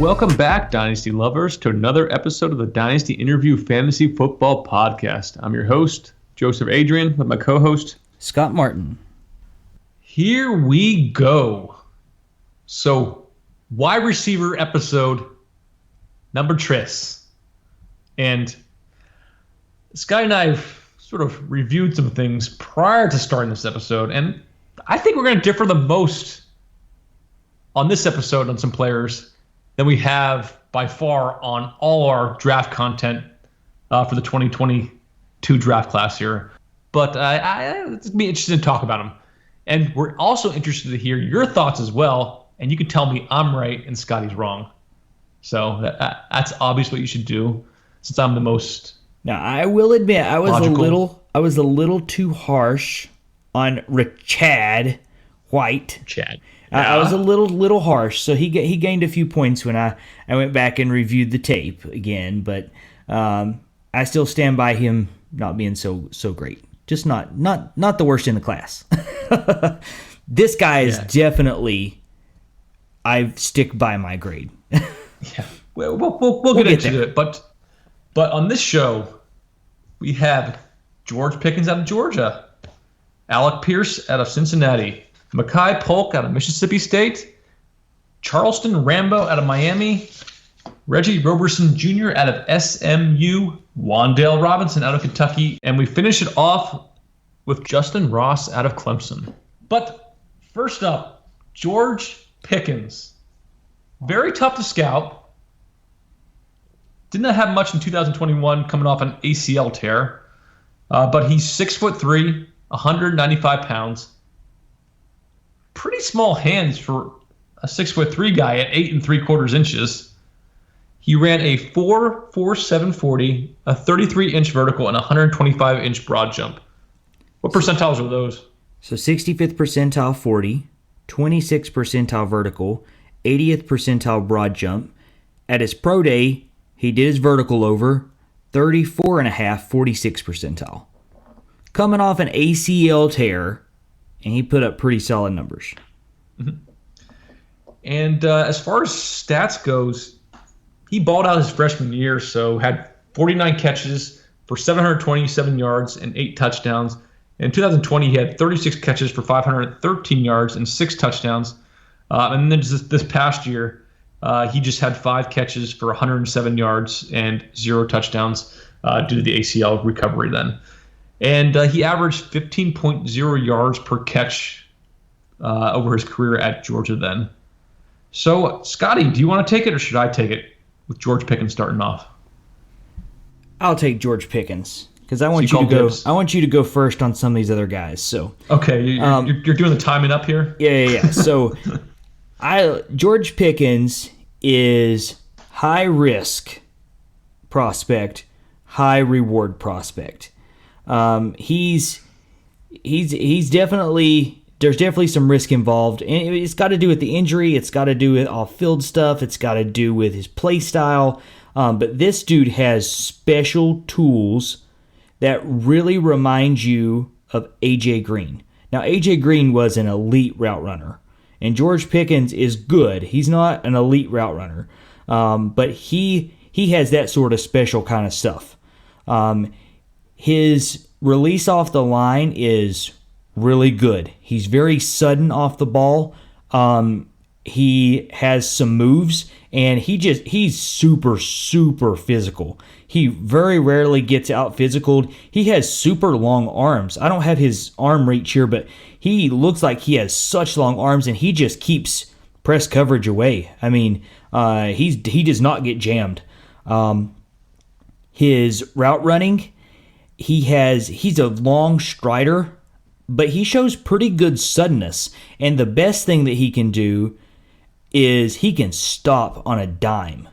Welcome back, Dynasty lovers, to another episode of the Dynasty Interview Fantasy Football Podcast. I'm your host, Joseph Adrian, with my co-host, Scott Martin. Here we go. So, wide receiver episode number 3. And Skyy and I have sort of reviewed some things prior to starting this episode, and I think we're going to differ the most on this episode on some players than we have by far on all our draft content for the 2022 draft class here. But it's going to be interesting to talk about them. And we're also interested to hear your thoughts as well. And you can tell me I'm right and Scotty's wrong. So that's obvious what you should do, since I'm the most. Now, I will admit, I was a little too harsh on Chad White. Chad. I was a little harsh, so he gained a few points when I went back and reviewed the tape again, but I still stand by him not being so great. Just not the worst in the class. This guy is definitely, I stick by my grade. Yeah, we'll get into it, but on this show we have George Pickens out of Georgia, Alec Pierce out of Cincinnati, Makai Polk out of Mississippi State, Charleston Rambo out of Miami, Reggie Roberson Jr. out of SMU, Wan'Dale Robinson out of Kentucky, and we finish it off with Justin Ross out of Clemson. But first up, George Pickens. Very tough to scout. Did not have much in 2021 coming off an ACL tear, but he's 6'3", 195 pounds. Pretty small hands for a 6'3" guy at 8 3/4 inches. He ran a 4.47 40, a 33-inch vertical, and a 125-inch broad jump. What percentiles are those? So 65th percentile 40, 26th percentile vertical, 80th percentile broad jump. At his pro day, he did his vertical over 34.5, 46th percentile. Coming off an ACL tear, and he put up pretty solid numbers. Mm-hmm. And as far as stats goes, he balled out his freshman year, so had 49 catches for 727 yards and 8 touchdowns. In 2020, he had 36 catches for 513 yards and 6 touchdowns. And then this past year, he just had 5 catches for 107 yards and 0 touchdowns due to the ACL recovery then. And he averaged 15.0 yards per catch over his career at Georgia then. So, Scotty, do you want to take it or should I take it with George Pickens starting off? I'll take George Pickens because I want you to go. I want you to go first on some of these other guys. So okay, you're doing the timing up here. Yeah. So, George Pickens is high risk prospect, high reward prospect. He's definitely, there's definitely some risk involved, and it's got to do with the injury, it's got to do with off-field stuff, it's got to do with his play style, but this dude has special tools that really remind you of A.J. Green. Now, A.J. Green was an elite route runner, and George Pickens is good. He's not an elite route runner, but he has that sort of special kind of stuff. His release off the line is really good. He's very sudden off the ball. He has some moves, and he's super, super physical. He very rarely gets out physicaled. He has super long arms. I don't have his arm reach here, but he looks like he has such long arms, and he just keeps press coverage away. I mean, he does not get jammed. His route running, he's a long strider, but he shows pretty good suddenness. And the best thing that he can do is he can stop on a dime.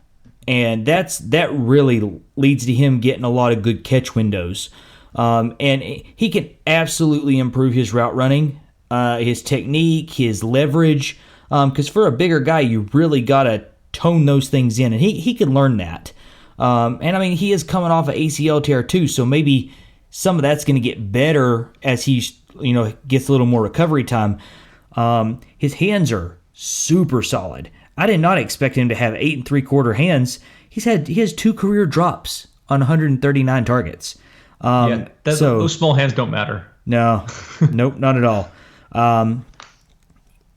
And that really leads to him getting a lot of good catch windows. And he can absolutely improve his route running, his technique, his leverage. Because for a bigger guy, you really got to tone those things in. And he can learn that. And I mean, he is coming off an ACL tear too, so maybe some of that's going to get better as he gets a little more recovery time. His hands are super solid. I did not expect him to have 8 3/4 hands. He has 2 career drops on 139 targets. Those small hands don't matter. No, nope, not at all.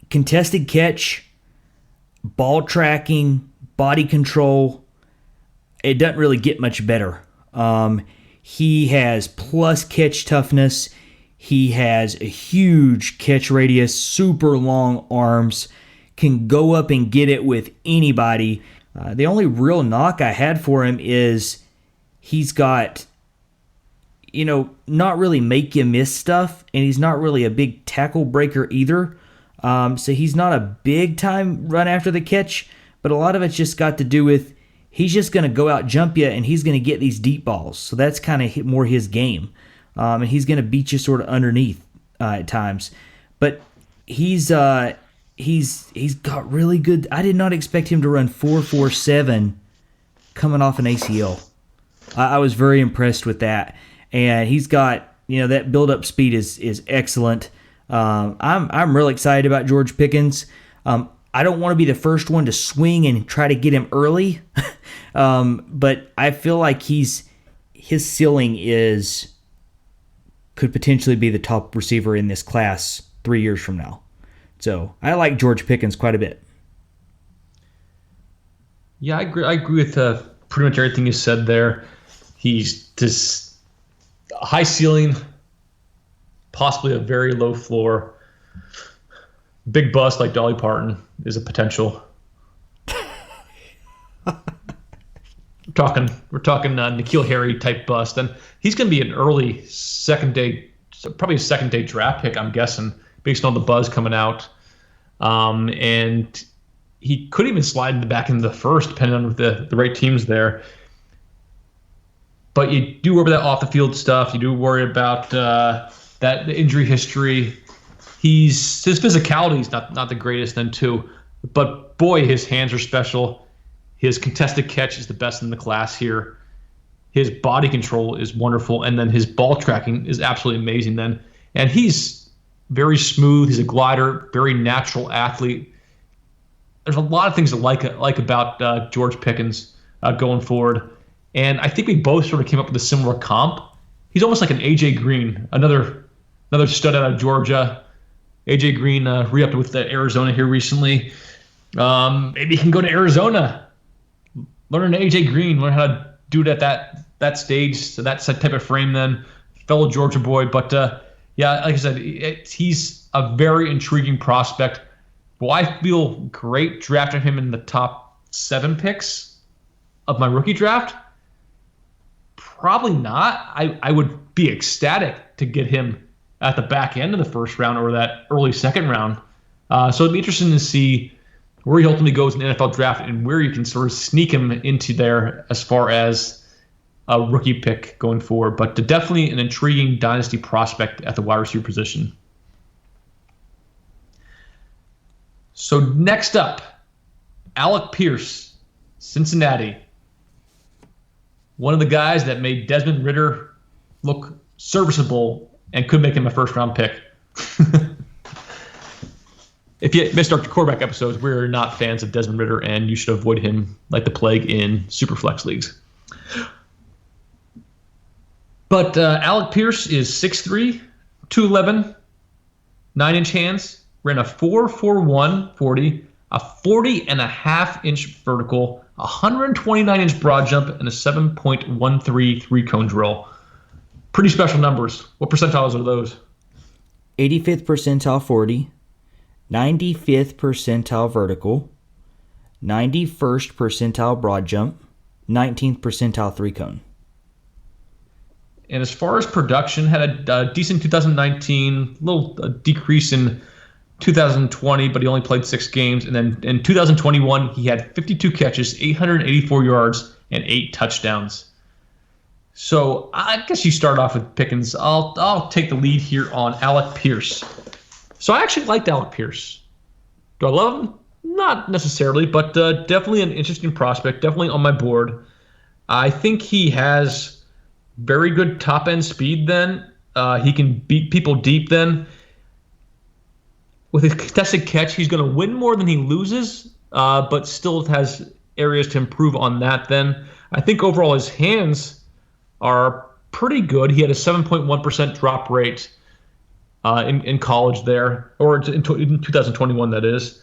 Contested catch, ball tracking, body control. It doesn't really get much better. He has plus catch toughness. He has a huge catch radius, super long arms, can go up and get it with anybody. The only real knock I had for him is he's got, not really make you miss stuff, and he's not really a big tackle breaker either. So he's not a big time run after the catch, but a lot of it's just got to do with he's just going to go out, jump you, and he's going to get these deep balls. So that's kind of more his game. And he's going to beat you sort of underneath at times. But he's got really good. I did not expect him to run 4.47 coming off an ACL. I was very impressed with that. And he's got, that build-up speed is excellent. I'm really excited about George Pickens. I don't want to be the first one to swing and try to get him early, but I feel like his ceiling could potentially be the top receiver in this class 3 years from now. So I like George Pickens quite a bit. Yeah, I agree with pretty much everything you said there. He's just a high ceiling, possibly a very low floor. Big bust like Dolly Parton is a potential. We're talking N'Keal Harry type bust, and he's going to be an early probably a second day draft pick, I'm guessing, based on the buzz coming out. And he could even slide back into the first, depending on the right teams there. But you do worry about that off the field stuff. You do worry about the injury history. His physicality is not the greatest then too, but boy, his hands are special. His contested catch is the best in the class here. His body control is wonderful, and then his ball tracking is absolutely amazing then. And he's very smooth. He's a glider, very natural athlete. There's a lot of things to like about George Pickens going forward. And I think we both sort of came up with a similar comp. He's almost like an A.J. Green, another stud out of Georgia. A.J. Green re-upped with Arizona here recently. Maybe he can go to Arizona, learn A.J. Green, learn how to do it at that stage, so that's that type of frame then. Fellow Georgia boy. But, yeah, like I said, he's a very intriguing prospect. Will I feel great drafting him in the top 7 picks of my rookie draft? Probably not. I would be ecstatic to get him at the back end of the first round or that early second round. So it'd be interesting to see where he ultimately goes in the NFL draft and where you can sort of sneak him into there as far as a rookie pick going forward. But definitely an intriguing dynasty prospect at the wide receiver position. So next up, Alec Pierce, Cincinnati. One of the guys that made Desmond Ridder look serviceable and could make him a first-round pick. If you missed our quarterback episodes, we're not fans of Desmond Ridder, and you should avoid him like the plague in Superflex leagues. But Alec Pierce is 6'3", 211, 9-inch hands, ran a 4.41 40, a 40.5-inch vertical, 129-inch broad jump, and a 7.13 three-cone drill. Pretty special numbers. What percentiles are those? 85th percentile 40, 95th percentile vertical, 91st percentile broad jump, 19th percentile three-cone. And as far as production, had a decent 2019, little decrease in 2020, but he only played 6 games. And then in 2021, he had 52 catches, 884 yards, and 8 touchdowns. So I guess you start off with Pickens. I'll take the lead here on Alec Pierce. So I actually liked Alec Pierce. Do I love him? Not necessarily, but definitely an interesting prospect, definitely on my board. I think he has very good top-end speed then. He can beat people deep then. With his contested catch, he's going to win more than he loses but still has areas to improve on that. Then I think overall his hands are pretty good. He had a 7.1% drop rate in college there, or in 2021, that is.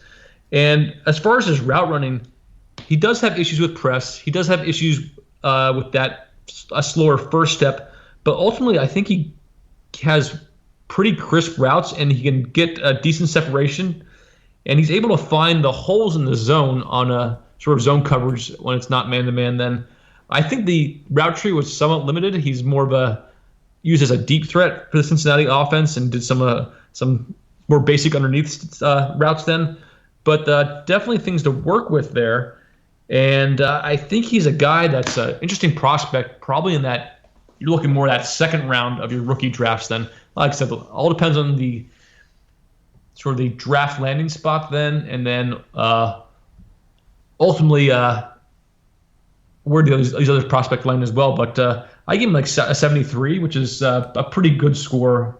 And as far as his route running, he does have issues with press. He does have issues with a slower first step. But ultimately, I think he has pretty crisp routes, and he can get a decent separation. And he's able to find the holes in the zone on a sort of zone coverage when it's not man-to-man. Then I think the route tree was somewhat limited. He's more of used as a deep threat for the Cincinnati offense and did some more basic underneath routes then. But definitely things to work with there. And I think he's a guy that's an interesting prospect, probably in that you're looking more at that second round of your rookie drafts then. Like I said, it all depends on the sort of the draft landing spot then, and then ultimately where do these other prospects land as well. But I give him like a 73, which is a pretty good score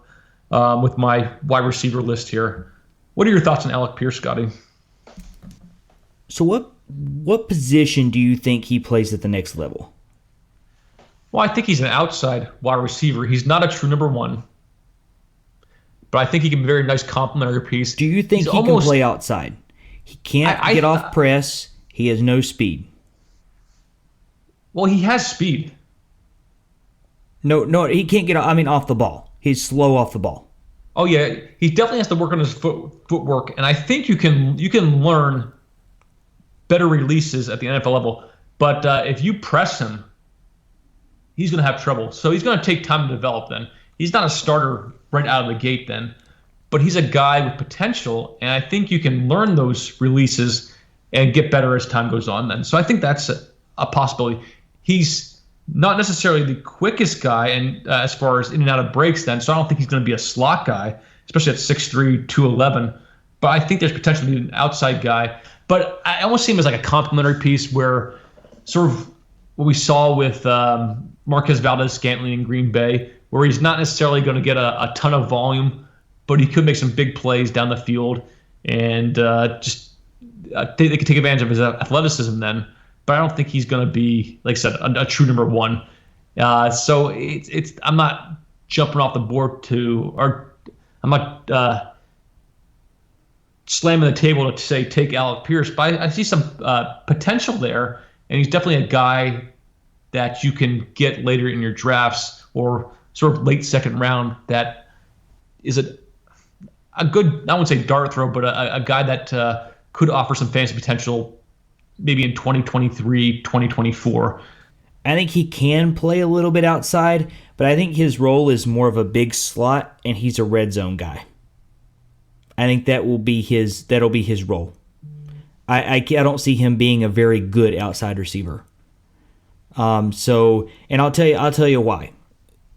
with my wide receiver list here. What are your thoughts on Alec Pierce, Scotty? So what position do you think he plays at the next level? Well, I think he's an outside wide receiver. He's not a true number one, but I think he can be a very nice complementary piece. Do you think he can play outside? He can't get off press. He has no speed. Well, he has speed. No, he can't get off the ball. He's slow off the ball. Oh yeah, he definitely has to work on his footwork, and I think you can learn better releases at the NFL level. But if you press him, he's going to have trouble. So he's going to take time to develop then. He's not a starter right out of the gate then, but he's a guy with potential, and I think you can learn those releases and get better as time goes on then. So I think that's a possibility. He's not necessarily the quickest guy and as far as in and out of breaks then, so I don't think he's going to be a slot guy, especially at 6'3", 211. But I think there's potential to be an outside guy. But I almost see him as like a complementary piece where sort of what we saw with Marquez Valdes-Scantling in Green Bay, where he's not necessarily going to get a ton of volume, but he could make some big plays down the field, and they could take advantage of his athleticism then. But I don't think he's going to be, like I said, a true number one. So I'm not jumping off the board or I'm not slamming the table to say take Alec Pierce, but I see some potential there, and he's definitely a guy that you can get later in your drafts or sort of late second round that is a good, I wouldn't say dart throw, but a guy that could offer some fantasy potential maybe in 2023, 2024. I think he can play a little bit outside, but I think his role is more of a big slot, and he's a red zone guy. I think that'll be his role. I don't see him being a very good outside receiver. And I'll tell you why.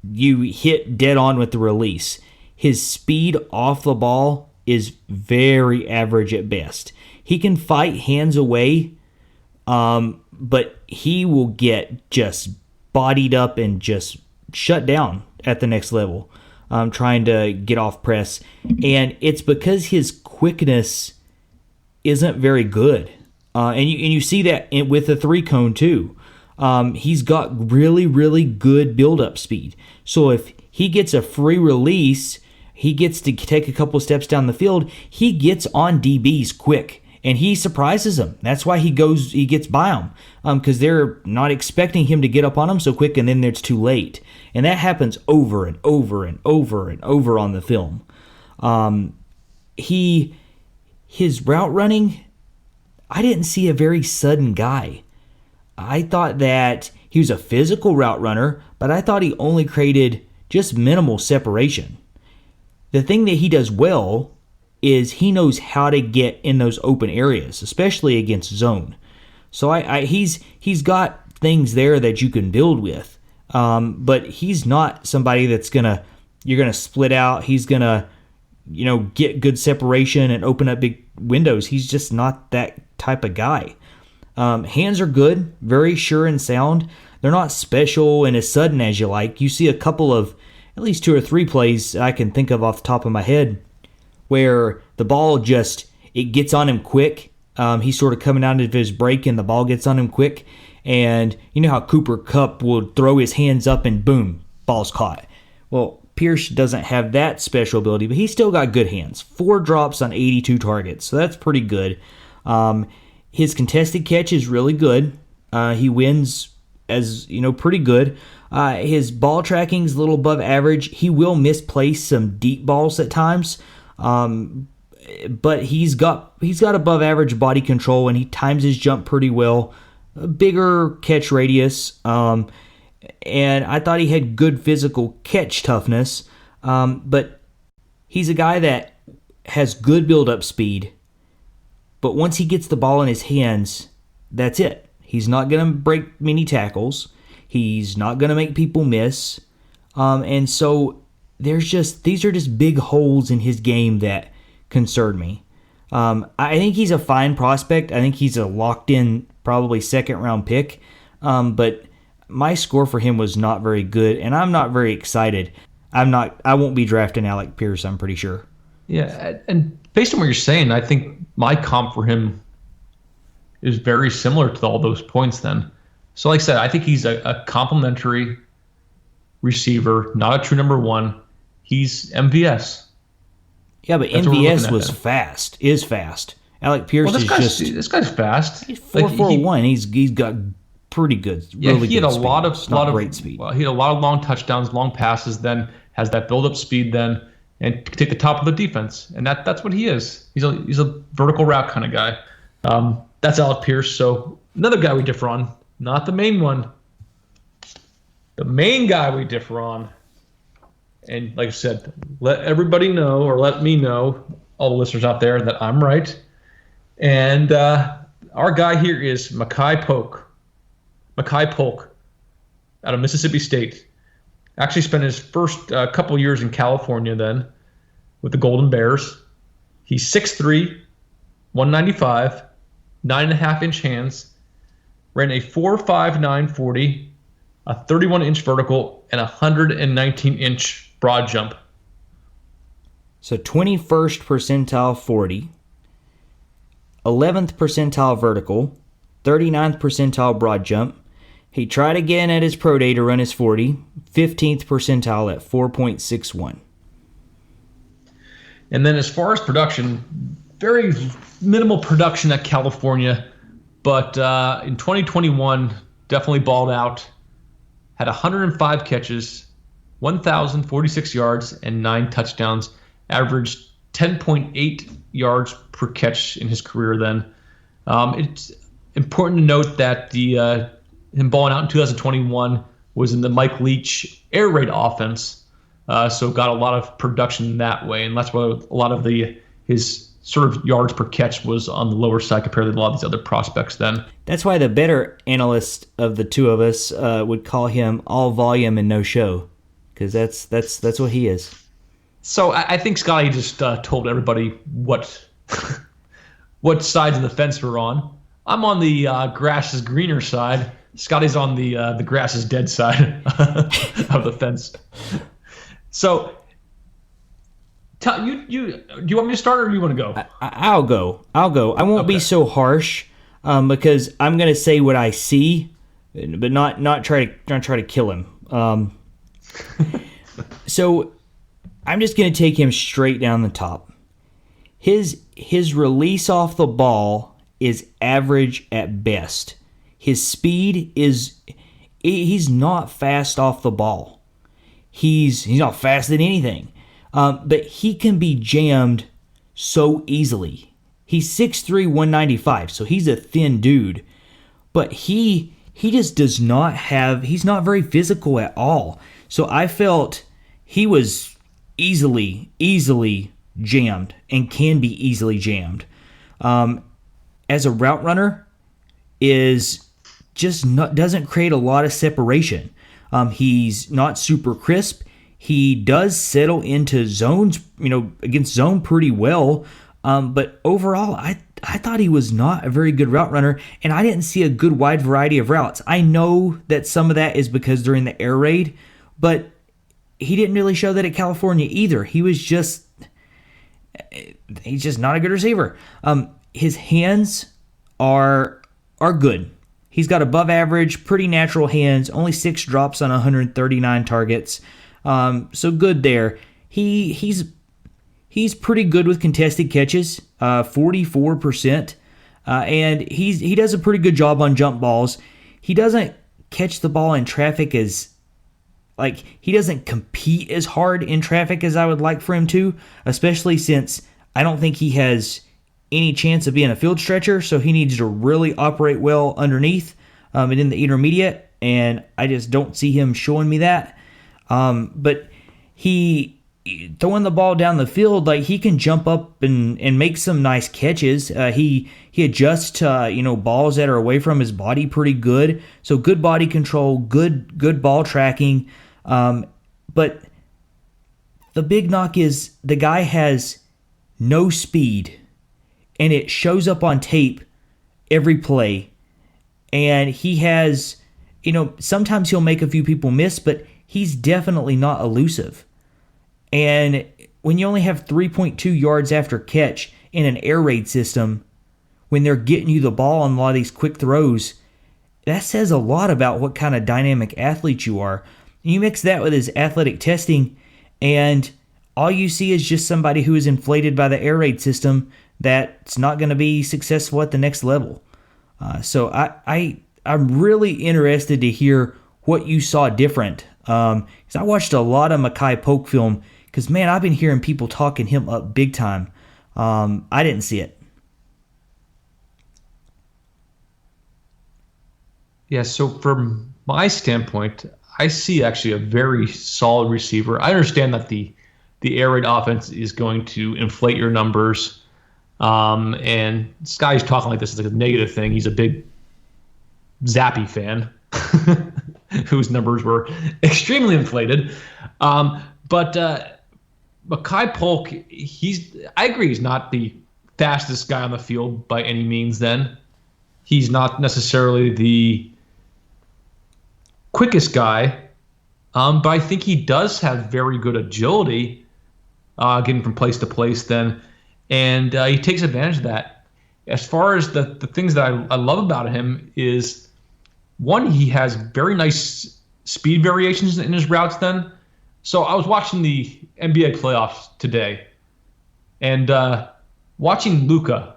You hit dead on with the release. His speed off the ball is very average at best. He can fight hands away, but he will get just bodied up and just shut down at the next level, trying to get off press. And it's because his quickness isn't very good. And you see that with the 3-cone too. He's got really, really good build-up speed. So if he gets a free release, he gets to take a couple steps down the field, he gets on DBs quick. And he surprises them. That's why he gets by them, because they're not expecting him to get up on them so quick, and then it's too late. And that happens over and over and over and over on the film. His route running, I didn't see a very sudden guy. I thought that he was a physical route runner, but I thought he only created just minimal separation. The thing that he does well is he knows how to get in those open areas, especially against zone. So he's got things there that you can build with, but he's not somebody that's you're gonna split out. He's gonna get good separation and open up big windows. He's just not that type of guy. Hands are good, very sure and sound. They're not special and as sudden as you like. You see a couple of, at least 2 or 3 plays I can think of off the top of my head, where the ball it gets on him quick, He's sort of coming out of his break and the ball gets on him quick. And you know how Cooper Kupp will throw his hands up and boom, ball's caught. Well, Pierce doesn't have that special ability, but he's still got good hands. 4 drops on 82 targets, so that's pretty good. His contested catch is really good. He wins as, pretty good. His ball tracking is a little above average. He will misplace some deep balls at times, but he's got above average body control and he times his jump pretty well. A bigger catch radius, and I thought he had good physical catch toughness. But he's a guy that has good build-up speed. But once he gets the ball in his hands, that's it. He's not going to break many tackles. He's not going to make people miss. And so these are just big holes in his game that concern me. I think he's a fine prospect. I think he's a locked-in, probably second-round pick. But my score for him was not very good, and I'm not very excited. I won't be drafting Alec Pierce, I'm pretty sure. Yeah, and based on what you're saying, I think my comp for him is very similar to all those points then. So like I said, I think he's a complimentary receiver, not a true number one. He's MVS. Yeah, but that's MVS is fast. Alec Pierce this guy's fast. He's 4.41. He's got pretty good. Really he had good a speed. lot of great speed. Well, he had a lot of long touchdowns, long passes. Then has that build up speed. Then and take the top of the defense, and that's what he is. He's a vertical route kind of guy. That's Alec Pierce. So another guy we differ on, not the main one. The main guy we differ on, and like I said, let everybody know, or let me know, all the listeners out there, that I'm right. And our guy here is Makai Polk. Makai Polk out of Mississippi State. Actually spent his first couple years in California then with the Golden Bears. He's 6'3", 195, 9.5-inch hands, ran a 4.59 40, a 31-inch vertical, and a 119-inch broad jump. So 21st percentile 40, 11th percentile vertical, 39th percentile broad jump. He tried again at his pro day to run his 40, 15th percentile at 4.61. And then as far as production, very minimal production at California, but in 2021, definitely balled out. Had 105 catches, 1,046 yards, and 9 touchdowns. Averaged 10.8 yards per catch in his career then. It's important to note that him balling out in 2021 was in the Mike Leach air raid offense, so got a lot of production that way, and that's why a lot of his sort of yards per catch was on the lower side compared to a lot of these other prospects then. That's why the better analyst of the two of us would call him all volume and no show, because that's what he is. So I think Skyy just told everybody what sides of the fence we're on. I'm on the grass is greener side. Scotty's on the grass is dead side of the fence. So, do you want me to start or do you want to go? I'll go. I won't be so harsh because I'm going to say what I see, but not try to kill him. So I'm just going to take him straight down the top. His release off the ball is average at best. His speed he's not fast off the ball. He's not fast at anything. But he can be jammed so easily. He's 6'3", 195, so he's a thin dude. But he just does not have, he's not very physical at all. So I felt he was easily jammed and can be easily jammed. As a route runner, doesn't create a lot of separation. He's not super crisp. He does settle into zones, against zone pretty well. But overall, I thought he was not a very good route runner, and I didn't see a good wide variety of routes. I know that some of that is because during the air raid, but he didn't really show that at California either. He's just not a good receiver. His hands are good. He's got above average, pretty natural hands, only 6 drops on 139 targets. So good there. He's pretty good with contested catches, 44%. And he does a pretty good job on jump balls. He doesn't catch the ball in traffic he doesn't compete as hard in traffic as I would like for him to, especially since I don't think he has any chance of being a field stretcher, so he needs to really operate well underneath and in the intermediate, and I just don't see him showing me that. But he throwing the ball down the field, he can jump up and make some nice catches. He adjusts to balls that are away from his body pretty good. So good body control, good ball tracking. But the big knock is the guy has no speed, and it shows up on tape every play. And he has, sometimes he'll make a few people miss, but he's definitely not elusive. And when you only have 3.2 yards after catch in an air raid system, when they're getting you the ball on a lot of these quick throws, that says a lot about what kind of dynamic athlete you are. You mix that with his athletic testing, and all you see is just somebody who is inflated by the air raid system that's not going to be successful at the next level. So I'm really interested to hear what you saw different. Because I watched a lot of Makai Polk film, because, man, I've been hearing people talking him up big time. I didn't see it. Yeah, so from my standpoint, I see actually a very solid receiver. I understand that the air raid offense is going to inflate your numbers. And Sky's talking like this is like a negative thing. He's a big Zappy fan whose numbers were extremely inflated. But Makai Polk, I agree, he's not the fastest guy on the field by any means then. He's not necessarily the quickest guy, but I think he does have very good agility, getting from place to place then, and he takes advantage of that. As far as the things that I love about him is, one, he has very nice speed variations in his routes then. So I was watching the NBA playoffs today, and watching Luka.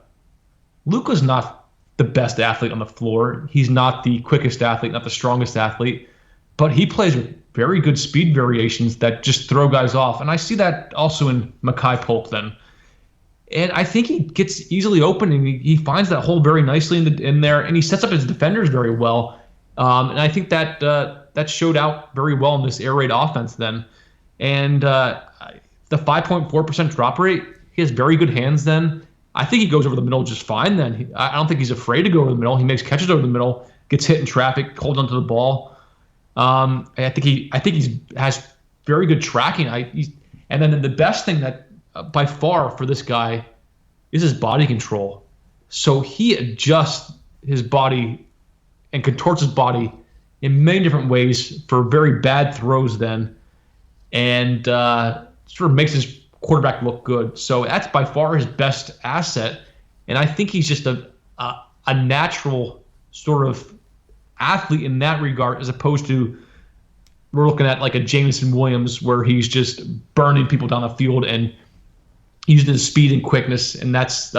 Luka's not the best athlete on the floor. He's not the quickest athlete, not the strongest athlete, but he plays with very good speed variations that just throw guys off. And I see that also in Makai Polk then. And I think he gets easily open, and he finds that hole very nicely in there, and he sets up his defenders very well. And I think that showed out very well in this air raid offense then. And the 5.4% drop rate, he has very good hands then. I think he goes over the middle just fine then. I don't think he's afraid to go over the middle. He makes catches over the middle, gets hit in traffic, holds onto the ball. I think he has very good tracking. And then the best thing that by far for this guy is his body control. So he adjusts his body and contorts his body in many different ways for very bad throws then, and sort of makes his quarterback look good. So that's by far his best asset, and I think he's just a natural sort of athlete in that regard, as opposed to we're looking at like a Jameson Williams where he's just burning people down the field and using his speed and quickness, and that's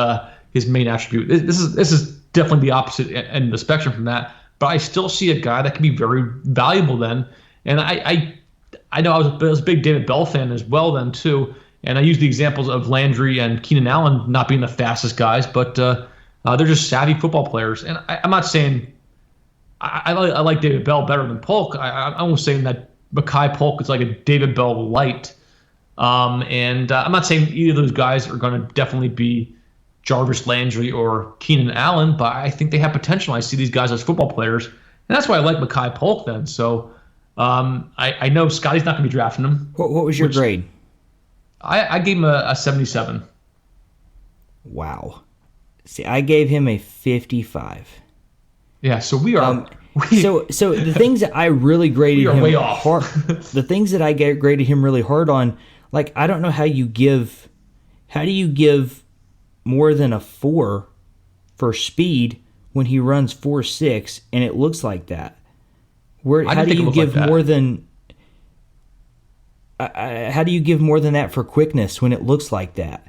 his main attribute. This is definitely the opposite end of the spectrum from that, but I still see a guy that can be very valuable then. And I know I was a big David Bell fan as well then too, and I use the examples of Landry and Keenan Allen not being the fastest guys, but they're just savvy football players. And I'm not saying I like David Bell better than Polk. I'm almost saying that Makai Polk is like a David Bell light. And I'm not saying either of those guys are going to definitely be Jarvis Landry or Keenan Allen, but I think they have potential. I see these guys as football players, and that's why I like Makai Polk then. So I know Scotty's not going to be drafting him. What was your grade? I gave him a 77. Wow. See, I gave him a 55. Yeah, so we are. So the things that I really graded him way off. The things that I graded him really hard on, like, I don't know how do you give more than a 4 for speed when he runs 4.6 and it looks like that? How do you give more than that for quickness when it looks like that?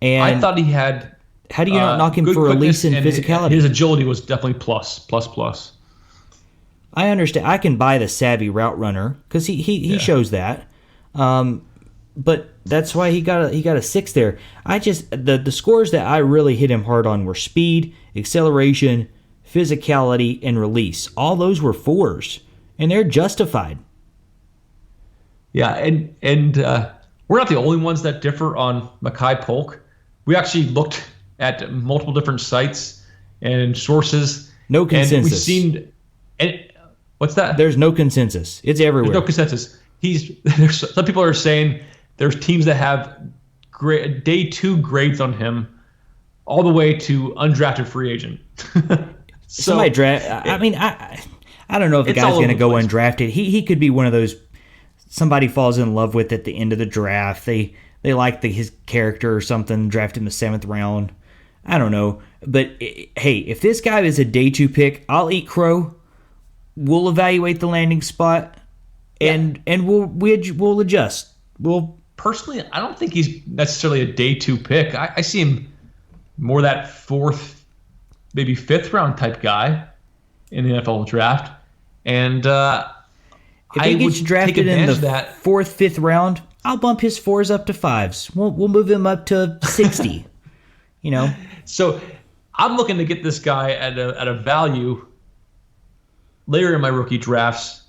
And I thought he had. How do you not knock him for release and physicality? His agility was definitely plus. I understand. I can buy the savvy route runner because he shows that. But that's why he got a 6 there. The scores that I really hit him hard on were speed, acceleration, physicality, and release. All those were 4s, and they're justified. Yeah, and we're not the only ones that differ on Makai Polk. We actually looked at multiple different sites and sources. No consensus. And we've seen. What's that? There's no consensus. It's everywhere. There's no consensus. Some people are saying there's teams that have day 2 grades on him, all the way to undrafted free agent. Somebody draft. I mean, I don't know if the guy's going to go undrafted. He could be one of those somebody falls in love with at the end of the draft. They like his character or something. Draft him the 7th round. I don't know, but hey, if this guy is a day 2 pick, I'll eat crow. We'll evaluate the landing spot, and we'll adjust. Personally, I don't think he's necessarily a day 2 pick. I see him more that 4th, maybe 5th round type guy in the NFL draft. And if he gets drafted in the 4th, 5th round, I'll bump his 4s up to 5s. We'll move him up to 60. So I'm looking to get this guy at a value later in my rookie drafts,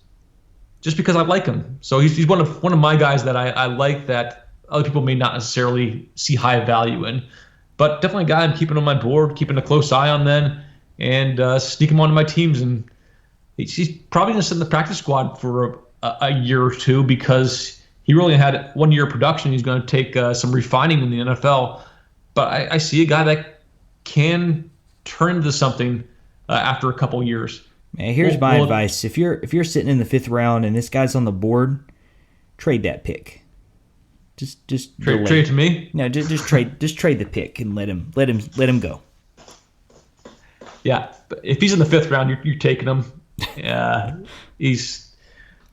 just because I like him. So he's one of my guys that I like that other people may not necessarily see high value in, but definitely a guy I'm keeping on my board, keeping a close eye on then, and sneak him onto my teams. And he's probably going to sit in the practice squad for a year or two because he really had 1 year of production. He's going to take some refining in the NFL, but I see a guy that can turn into something after a couple years. Man, here's my advice: if you're sitting in the 5th round and this guy's on the board, trade that pick. Just trade it to me. No, just trade the pick and let him go. Yeah, but if he's in the 5th round, you're taking him. Yeah, he's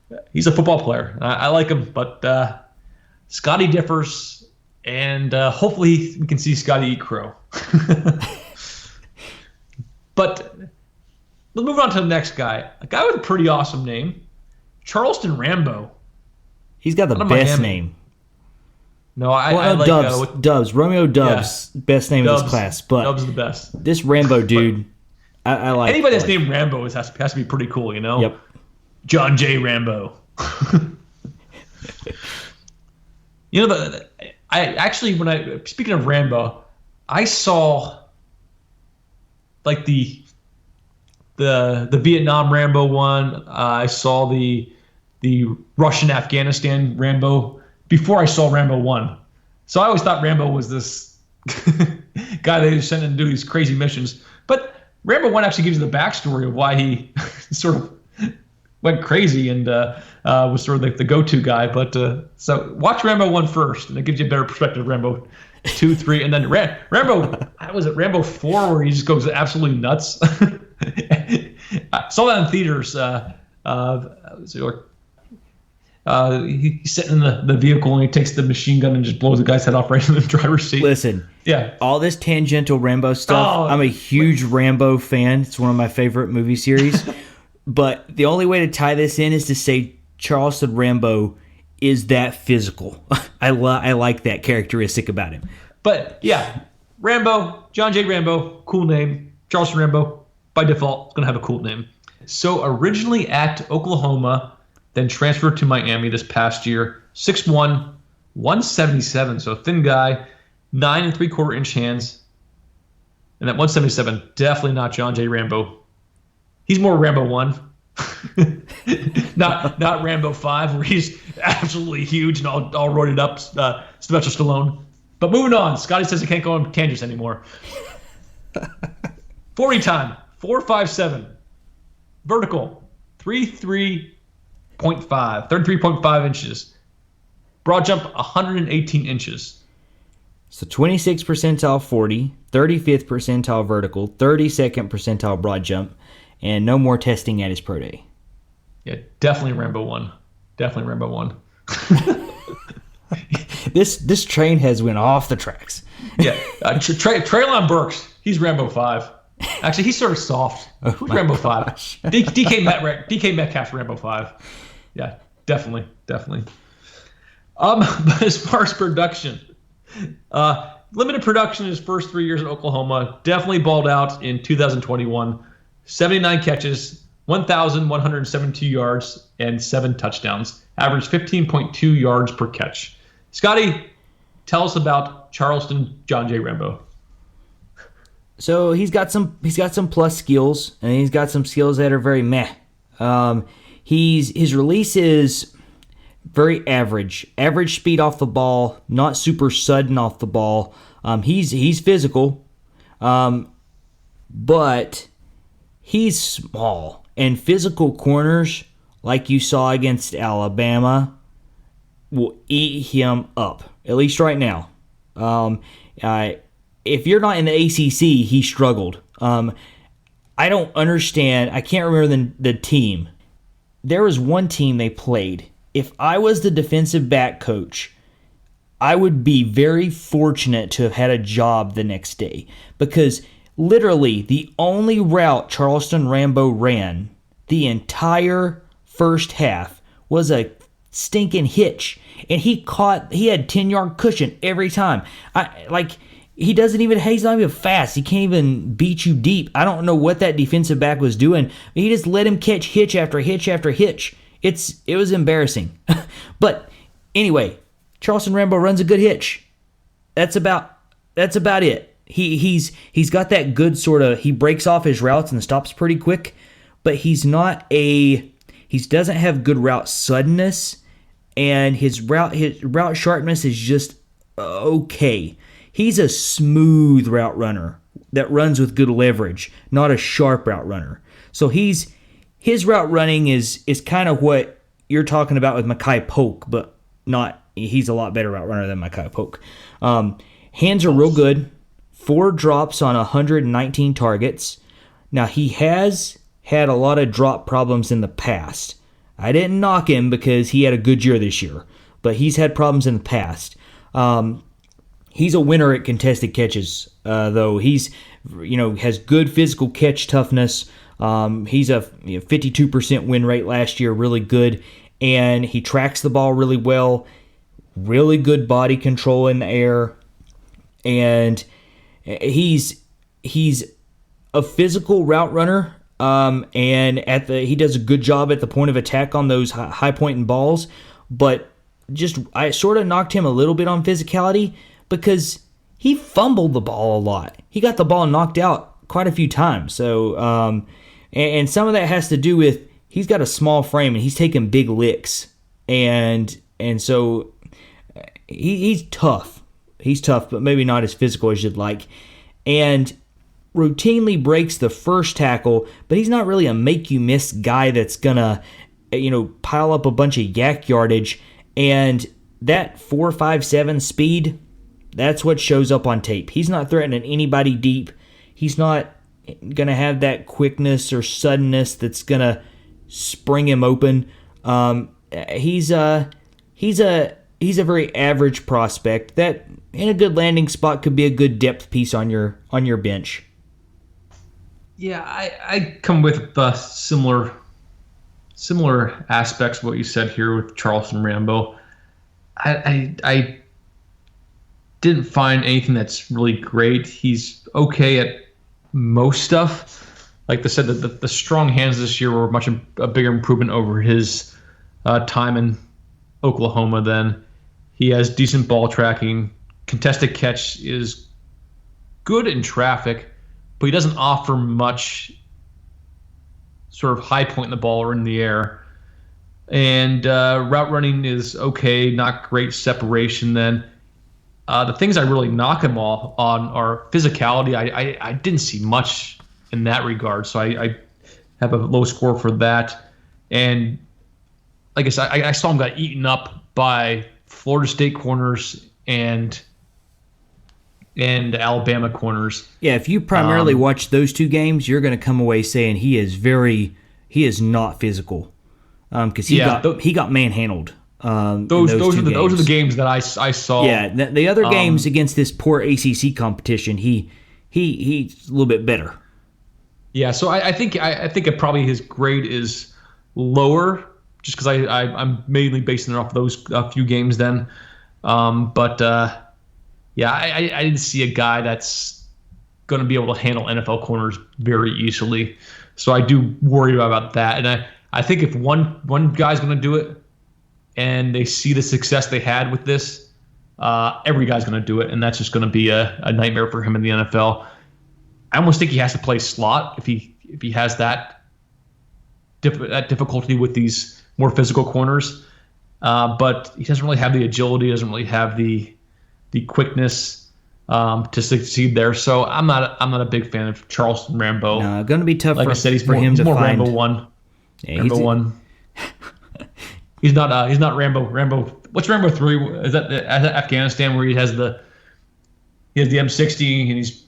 a football player. I like him, but Scotty differs, and hopefully we can see Scotty eat crow. But let's move on to the next guy. A guy with a pretty awesome name, Charleston Rambo. He's got the best name. No, I like Doubs. Romeo Doubs, best name of this class. But Doubs is the best. This Rambo dude, I like. Anybody that's named Rambo has to be pretty cool, Yep. John J. Rambo. Speaking of Rambo, I saw like the Vietnam Rambo one. I saw the Russian Afghanistan Rambo before I saw Rambo 1. So I always thought Rambo was this guy they sent in to do these crazy missions. But Rambo 1 actually gives you the backstory of why he sort of went crazy and was sort of like the go-to guy. But so watch Rambo 1 first, and it gives you a better perspective of Rambo 2, 3, and then Rambo. Was it Rambo 4 where he just goes absolutely nuts? I saw that in theaters. He's sitting in the vehicle and he takes the machine gun and just blows the guy's head off right in the driver's seat. Listen, all this tangential Rambo stuff. I'm a huge Rambo fan. It's one of my favorite movie series. But the only way to tie this in is to say Charleston Rambo is that physical. I like that characteristic about him. But yeah, Rambo, John J. Rambo, cool name. Charleston Rambo, by default, is going to have a cool name. So originally at Oklahoma, then transferred to Miami this past year. 6'1", 177, so a thin guy, 9 3/4 inch hands. And that 177, definitely not John J. Rambo. He's more Rambo 1. not Rambo 5, where he's absolutely huge and all roided up, Sylvester Stallone. But moving on, Scotty says he can't go on tangents anymore. 40 time, 4.57. Vertical, 33.5 inches. Broad jump, 118 inches. So 26th percentile 40, 35th percentile vertical, 32nd percentile broad jump, and no more testing at his pro day. Yeah, definitely Rambo 1. Definitely Rambo 1. This train has went off the tracks. Yeah, Treylon Burks, he's Rambo 5. Actually, he's sort of soft. Who's Rambo 5? DK Metcalf's Rambo 5. Yeah, definitely. But as far as production, limited production in his first 3 years at Oklahoma. Definitely balled out in 2021. 79 catches, 1,172 yards, and 7 touchdowns. Averaged 15.2 yards per catch. Scotty, tell us about Charleston John J. Rambo. So he's got some plus skills, and he's got some skills that are very meh. His release is very average speed off the ball, not super sudden off the ball. He's physical, but he's small, and physical corners like you saw against Alabama will eat him up, at least right now. If you're not in the ACC, he struggled. I don't understand. I can't remember the team. There was one team they played. If I was the defensive back coach, I would be very fortunate to have had a job the next day, because literally the only route Charleston Rambo ran the entire first half was a stinking hitch, and he had 10-yard cushion every time. He's not even fast. He can't even beat you deep. I don't know what that defensive back was doing. He just let him catch hitch after hitch after hitch. It was embarrassing. But anyway, Charleston Rambo runs a good hitch. That's about it. He's got that good sort of, he breaks off his routes and stops pretty quick, but he doesn't have good route suddenness, and his route sharpness is just okay. He's a smooth route runner that runs with good leverage, not a sharp route runner. So his route running is kind of what you're talking about with Makai Polk, but he's a lot better route runner than Makai Polk. Hands are real good. 4 drops on 119 targets. Now, he has had a lot of drop problems in the past. I didn't knock him because he had a good year this year, but he's had problems in the past. He's a winner at contested catches, though. He's, has good physical catch toughness. He's a 52% win rate last year, really good, and he tracks the ball really well. Really good body control in the air, and he's a physical route runner. And he does a good job at the point of attack on those high pointing balls, but I sort of knocked him a little bit on physicality, because he fumbled the ball a lot. He got the ball knocked out quite a few times. So, and some of that has to do with he's got a small frame and he's taking big licks, and so he's tough. He's tough, but maybe not as physical as you'd like. And routinely breaks the first tackle, but he's not really a make-you-miss guy that's gonna, pile up a bunch of yak yardage. And that 4.57 speed, that's what shows up on tape. He's not threatening anybody deep. He's not going to have that quickness or suddenness that's going to spring him open. He's a very average prospect that in a good landing spot could be a good depth piece on your bench. Yeah, I come with similar aspects of what you said here with Charleston Rambo. I didn't find anything that's really great. He's okay at most stuff. Like I said, the strong hands this year were much a bigger improvement over his time in Oklahoma. Then he has decent ball tracking. Contested catch is good in traffic, but he doesn't offer much sort of high point in the ball or in the air. And route running is okay, not great separation then. The things I really knock him all on are physicality. I didn't see much in that regard, so I have a low score for that. And like I said, I saw him got eaten up by Florida State corners and and Alabama corners. Yeah, if you primarily watch those two games, you're going to come away saying he is not physical, because he got manhandled. Those are the games that I saw. Yeah, the other games against this poor ACC competition, he's a little bit better. Yeah, so I think it probably his grade is lower, just because I'm mainly basing it off those few games then. Yeah, I didn't see a guy that's going to be able to handle NFL corners very easily. So I do worry about that. And I think if one guy's going to do it and they see the success they had with this, every guy's going to do it. And that's just going to be a nightmare for him in the NFL. I almost think he has to play slot if he has that difficulty with these more physical corners. But he doesn't really have the agility, doesn't really have the quickness to succeed there. So I'm not a big fan of Charleston Rambo. No, going to be tough. Like I said, he's more Rambo 1. Yeah, Rambo 1. He's not Rambo. What's Rambo 3? Is that Afghanistan where he has the M60 and he's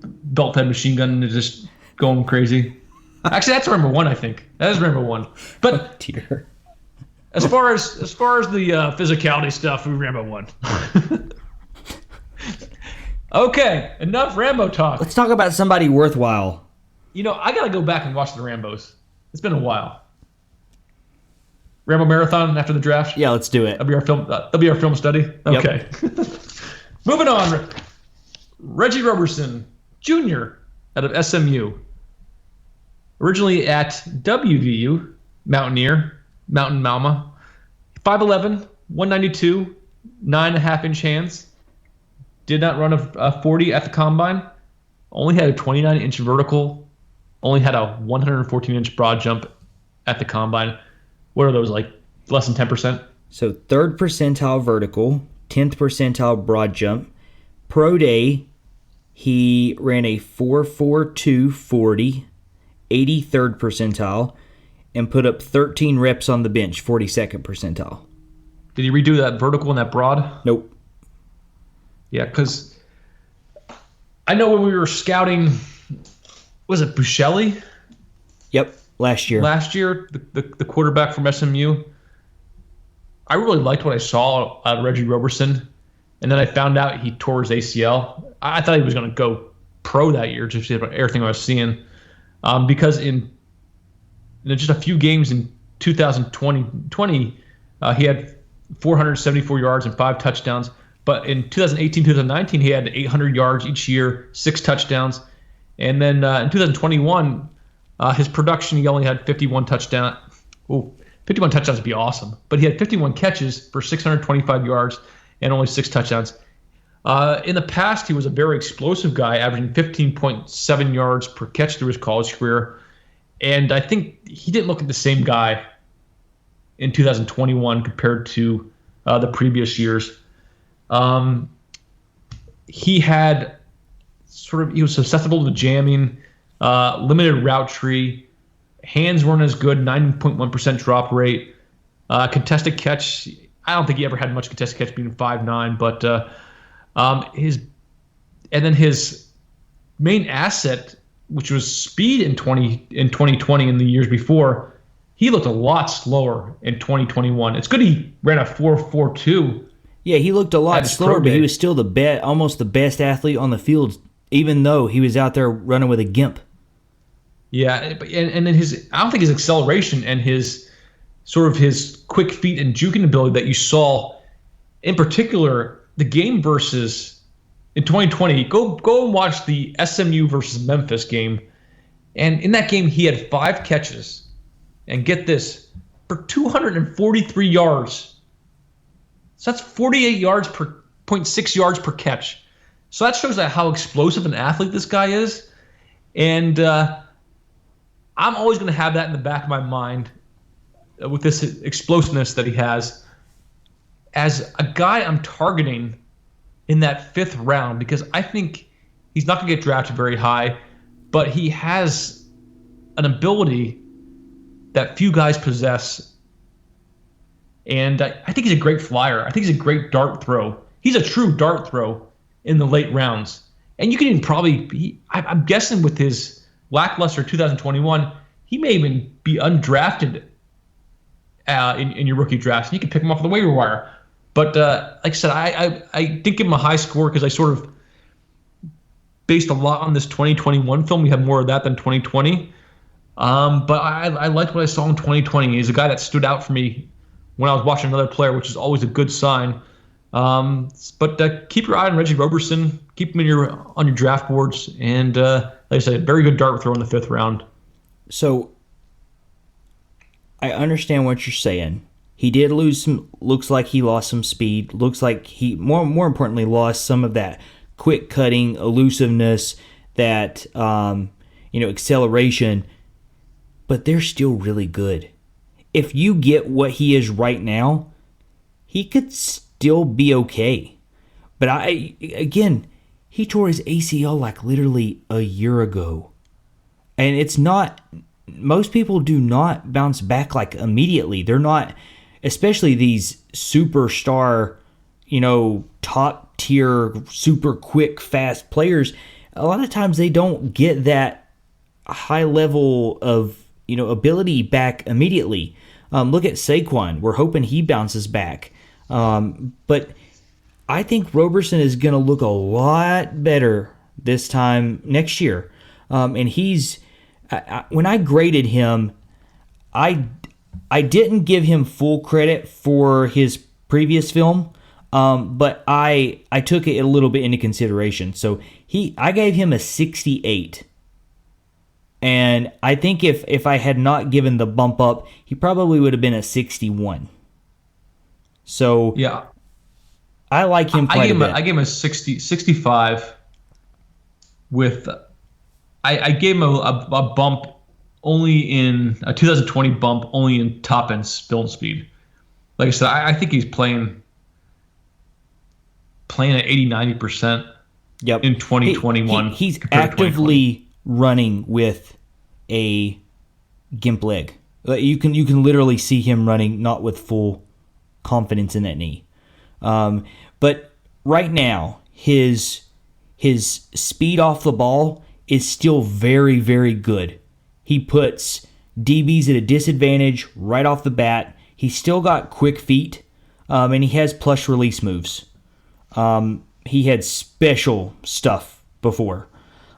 belt-fed machine gun and is just going crazy? Actually, that's Rambo 1, I think. That is Rambo 1. But dear. As far as the physicality stuff, Rambo 1. Okay, enough Rambo talk. Let's talk about somebody worthwhile. I got to go back and watch the Rambos. It's been a while. Rambo marathon after the draft? Yeah, let's do it. That'll be our film study? Okay. Yep. Moving on. Reggie Roberson Jr. out of SMU. Originally at WVU, Mountaineer, Mountain Mama. 5'11", 192, 9.5-inch hands. Did not run a 40 at the combine. Only had a 29-inch vertical. Only had a 114-inch broad jump at the combine. What are those, like less than 10%? So 3rd percentile vertical, 10th percentile broad jump. Pro day, he ran a 4.42 40, 83rd percentile, and put up 13 reps on the bench, 42nd percentile. Did he redo that vertical and that broad? Nope. Yeah, because I know when we were scouting, was it Buscelli? Yep, last year. The quarterback from SMU. I really liked what I saw out of Reggie Roberson, and then I found out he tore his ACL. I thought he was going to go pro that year, just about everything I was seeing, because in just a few games in 2020, he had 474 yards and 5 touchdowns. But in 2018, 2019, he had 800 yards each year, 6 touchdowns. And then in 2021, his production, he only had 51 touchdowns. Ooh, 51 touchdowns would be awesome. But he had 51 catches for 625 yards and only 6 touchdowns. In the past, he was a very explosive guy, averaging 15.7 yards per catch through his college career. And I think he didn't look at the same guy in 2021 compared to the previous years. He was susceptible to jamming, limited route tree, hands weren't as good, 9.1% drop rate, contested catch. I don't think he ever had much contested catch, being 5'9", but his main asset, which was speed in 2020 and the years before, he looked a lot slower in 2021. It's good he ran a 4.42. Yeah, he looked a lot slower, but he was still almost the best athlete on the field, even though he was out there running with a gimp. Yeah, and then I don't think his acceleration and his quick feet and juking ability that you saw, in particular, the game versus in 2020. Go and watch the SMU versus Memphis game, and in that game he had 5 catches, and get this, for 243 yards. So that's 48 yards per 0.6 yards per catch. So that shows how explosive an athlete this guy is. And I'm always going to have that in the back of my mind with this explosiveness that he has as a guy I'm targeting in that 5th round, because I think he's not going to get drafted very high, but he has an ability that few guys possess. And I think he's a great flyer. I think he's a great dart throw. He's a true dart throw. in the late rounds. And you can even I'm guessing with his lackluster 2021, he may even be undrafted in your rookie drafts. And you can pick him off the waiver wire. But like I said, I didn't give him a high score because I sort of based a lot on this 2021 film. We have more of that than 2020. But I liked what I saw in 2020. He's a guy that stood out for me when I was watching another player, which is always a good sign. But keep your eye on Reggie Roberson. Keep him on your draft boards. And like I said, very good dart throw in the 5th round. So I understand what you're saying. He did lose some. Looks like he lost some speed. Looks like he more importantly lost some of that quick cutting, elusiveness, that acceleration. But they're still really good. If you get what he is right now, he could still be okay. But he tore his ACL like literally a year ago. And it's not, most people do not bounce back like immediately. They're not, especially these superstar, top tier, super quick, fast players. A lot of times they don't get that high level of, ability back immediately. Look at Saquon. We're hoping he bounces back. But I think Roberson is going to look a lot better this time next year. And when I graded him, I didn't give him full credit for his previous film, but I took it a little bit into consideration. So I gave him a 68. And I think if I had not given the bump up, he probably would have been a 61. So yeah, I like him quite a bit. I gave him a 65 with I gave him a bump only in a 2020 bump only in top end build speed. Like I said, I think he's playing at 80-90%. Yep. In 2021. He's actively running with a gimp leg. You can literally see him running not with full confidence in that knee. But right now, his speed off the ball is still very, very good. He puts DBs at a disadvantage right off the bat. He's still got quick feet, and he has plush release moves. He had special stuff before.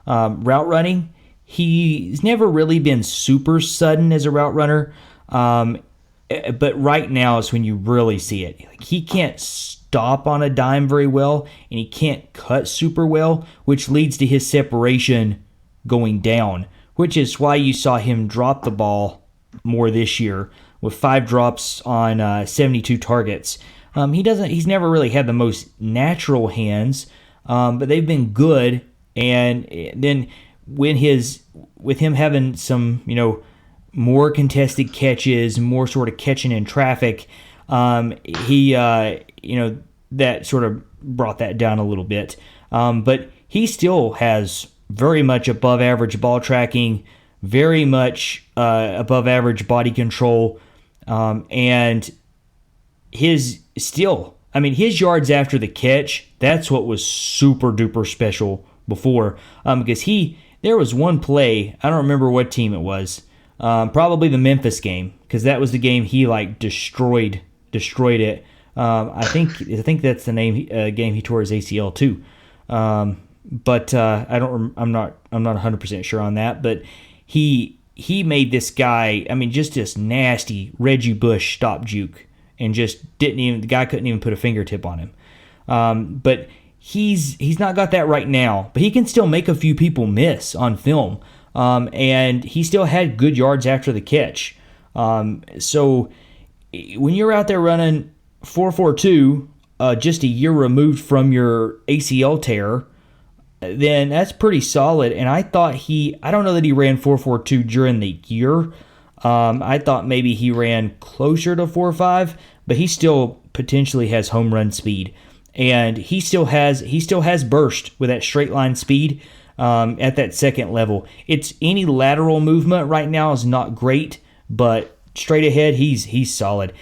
Route running, he's never really been super sudden as a route runner, but right now is when you really see it. Like, he can't stop on a dime very well, and he can't cut super well, which leads to his separation going down, which is why you saw him drop the ball more this year with 5 drops on 72 targets. He's never really had the most natural hands, but they've been good. And then with him having some, more contested catches, more sort of catching in traffic, that sort of brought that down a little bit. But he still has very much above average ball tracking, very much above average body control, and his yards after the catch, that's what was super duper special before, because there was one play, I don't remember what team it was, probably the Memphis game, because that was the game he destroyed it. I think that's the game he tore his ACL too. But I'm not 100% sure on that, but he made this guy, just this nasty Reggie Bush stop juke, and just the guy couldn't even put a fingertip on him. But he's not got that right now, but he can still make a few people miss on film. And he still had good yards after the catch. So when you're out there running 4.42, just a year removed from your ACL tear, then that's pretty solid. And I thought I don't know that he ran 4.42 during the year. I thought maybe he ran closer to 4.5, but he still potentially has home run speed. And he still has burst with that straight line speed at that second level. It's any lateral movement right now is not great, but straight ahead he's solid.